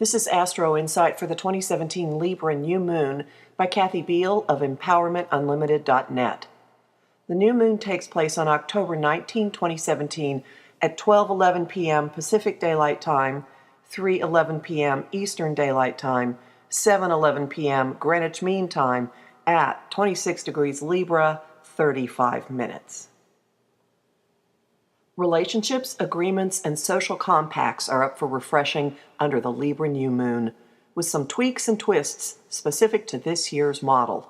This is Astro-Insight for the 2017 Libra New Moon by Kathy Biehl of EmpowermentUnlimited.net. The new moon takes place on October 19, 2017 at 12:11 p.m. Pacific Daylight Time, 3:11 p.m. Eastern Daylight Time, 7:11 p.m. Greenwich Mean Time at 26 degrees Libra, 35 minutes. Relationships, agreements, and social compacts are up for refreshing under the Libra new moon, with some tweaks and twists specific to this year's model.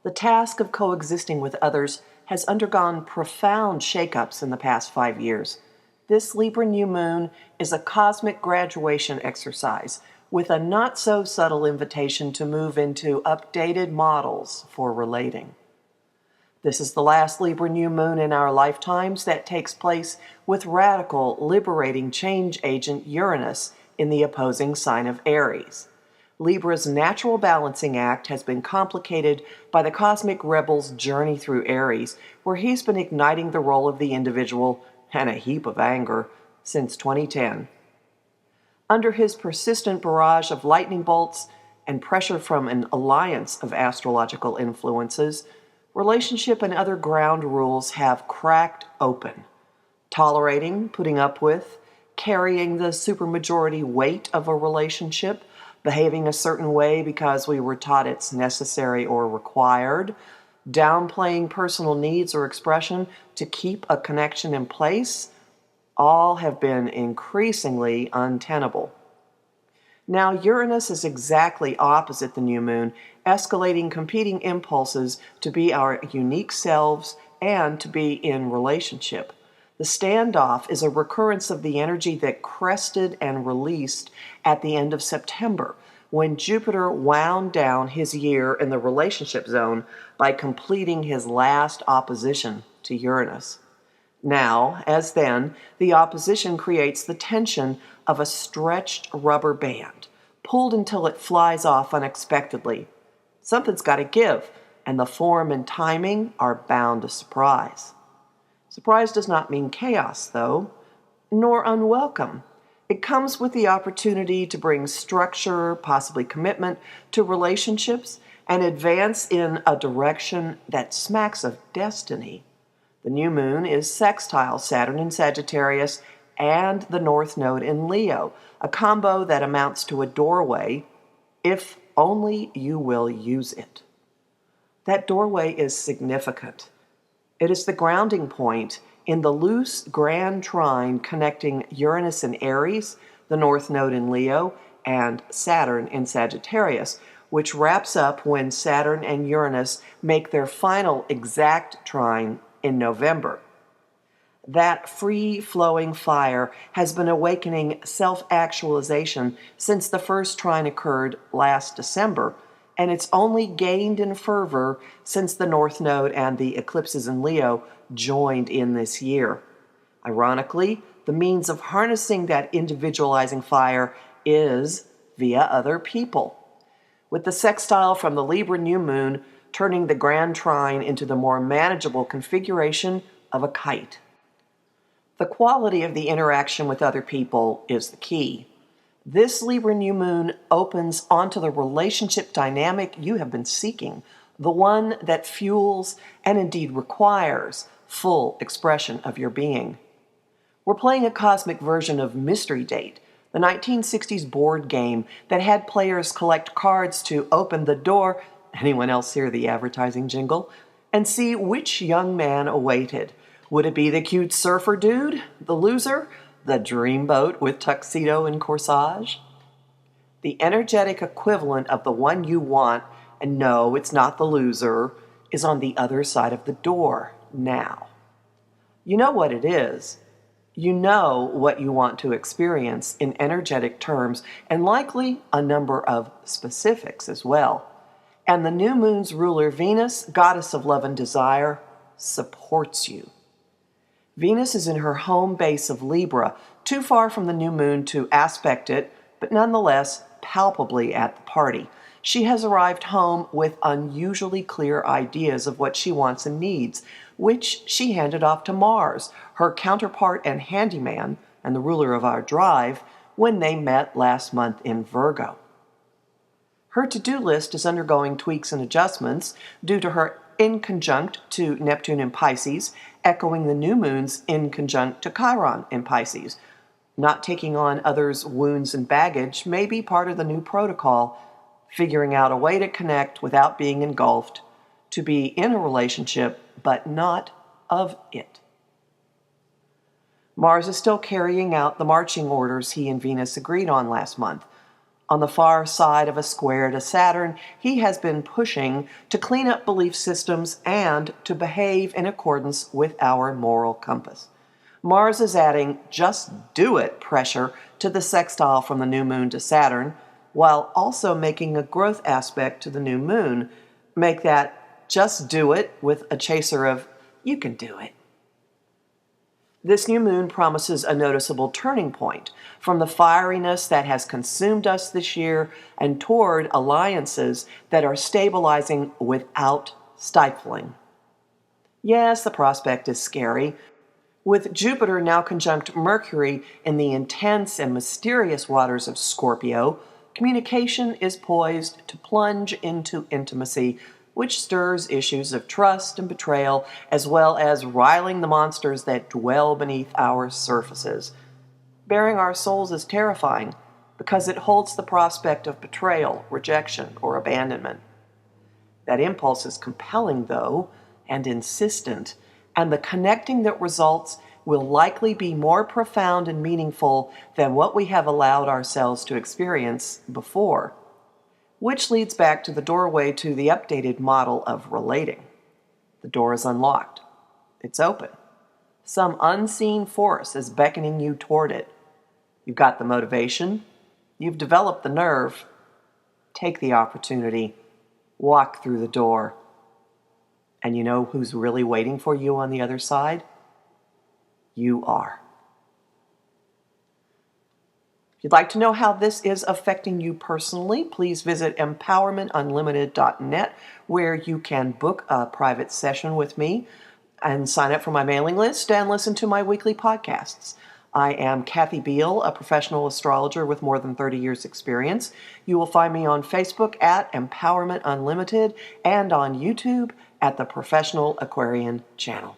The task of coexisting with others has undergone profound shakeups in the past 5 years. This Libra new moon is a cosmic graduation exercise with a not-so-subtle invitation to move into updated models for relating. This is the last Libra new moon in our lifetimes that takes place with radical, liberating change agent Uranus in the opposing sign of Aries. Libra's natural balancing act has been complicated by the cosmic rebel's journey through Aries, where he's been igniting the role of the individual and a heap of anger since 2010. Under his persistent barrage of lightning bolts and pressure from an alliance of astrological influences, relationship and other ground rules have cracked open. Tolerating, putting up with, carrying the supermajority weight of a relationship, behaving a certain way because we were taught it's necessary or required, downplaying personal needs or expression to keep a connection in place, all have been increasingly untenable. Now, Uranus is exactly opposite the new moon, escalating competing impulses to be our unique selves and to be in relationship. The standoff is a recurrence of the energy that crested and released at the end of September, when Jupiter wound down his year in the relationship zone by completing his last opposition to Uranus. Now, as then, the opposition creates the tension of a stretched rubber band, pulled until it flies off unexpectedly. Something's got to give, and the form and timing are bound to surprise. Surprise does not mean chaos, though, nor unwelcome. It comes with the opportunity to bring structure, possibly commitment, to relationships and advance in a direction that smacks of destiny. The new moon is sextile Saturn in Sagittarius and the North Node in Leo, a combo that amounts to a doorway, if only you will use it. That doorway is significant. It is the grounding point in the loose grand trine connecting Uranus in Aries, the North Node in Leo, and Saturn in Sagittarius, which wraps up when Saturn and Uranus make their final exact trine in November. That free-flowing fire has been awakening self-actualization since the first trine occurred last December, and it's only gained in fervor since the North Node and the eclipses in Leo joined in this year. Ironically, the means of harnessing that individualizing fire is via other people, with the sextile from the Libra new moon turning the grand trine into the more manageable configuration of a kite. The quality of the interaction with other people is the key. This Libra new moon opens onto the relationship dynamic you have been seeking, the one that fuels and indeed requires full expression of your being. We're playing a cosmic version of Mystery Date, the 1960s board game that had players collect cards to open the door. Anyone else hear the advertising jingle? And see which young man awaited. Would it be the cute surfer dude, the loser, the dreamboat with tuxedo and corsage? The energetic equivalent of the one you want, and no, it's not the loser, is on the other side of the door now. You know what it is. You know what you want to experience in energetic terms, and likely a number of specifics as well. And the new moon's ruler, Venus, goddess of love and desire, supports you. Venus is in her home base of Libra, too far from the new moon to aspect it, but nonetheless palpably at the party. She has arrived home with unusually clear ideas of what she wants and needs, which she handed off to Mars, her counterpart and handyman, and the ruler of our drive, when they met last month in Virgo. Her to-do list is undergoing tweaks and adjustments due to her inconjunct to Neptune in Pisces, echoing the new moon's inconjunct to Chiron in Pisces. Not taking on others' wounds and baggage may be part of the new protocol, figuring out a way to connect without being engulfed, to be in a relationship but not of it. Mars is still carrying out the marching orders he and Venus agreed on last month. On the far side of a square to Saturn, he has been pushing to clean up belief systems and to behave in accordance with our moral compass. Mars is adding just do it pressure to the sextile from the new moon to Saturn, while also making a growth aspect to the new moon. Make that just do it with a chaser of you can do it. This new moon promises a noticeable turning point from the fieriness that has consumed us this year and toward alliances that are stabilizing without stifling. Yes, the prospect is scary. With Jupiter now conjunct Mercury in the intense and mysterious waters of Scorpio, communication is poised to plunge into intimacy, which stirs issues of trust and betrayal, as well as riling the monsters that dwell beneath our surfaces. Bearing our souls is terrifying because it holds the prospect of betrayal, rejection, or abandonment. That impulse is compelling, though, and insistent, and the connecting that results will likely be more profound and meaningful than what we have allowed ourselves to experience before. Which leads back to the doorway to the updated model of relating. The door is unlocked. It's open. Some unseen force is beckoning you toward it. You've got the motivation. You've developed the nerve. Take the opportunity. Walk through the door. And you know who's really waiting for you on the other side? You are. If you'd like to know how this is affecting you personally, please visit empowermentunlimited.net, where you can book a private session with me and sign up for my mailing list and listen to my weekly podcasts. I am Kathy Biehl, a professional astrologer with more than 30 years' experience. You will find me on Facebook at Empowerment Unlimited and on YouTube at the Professional Aquarian channel.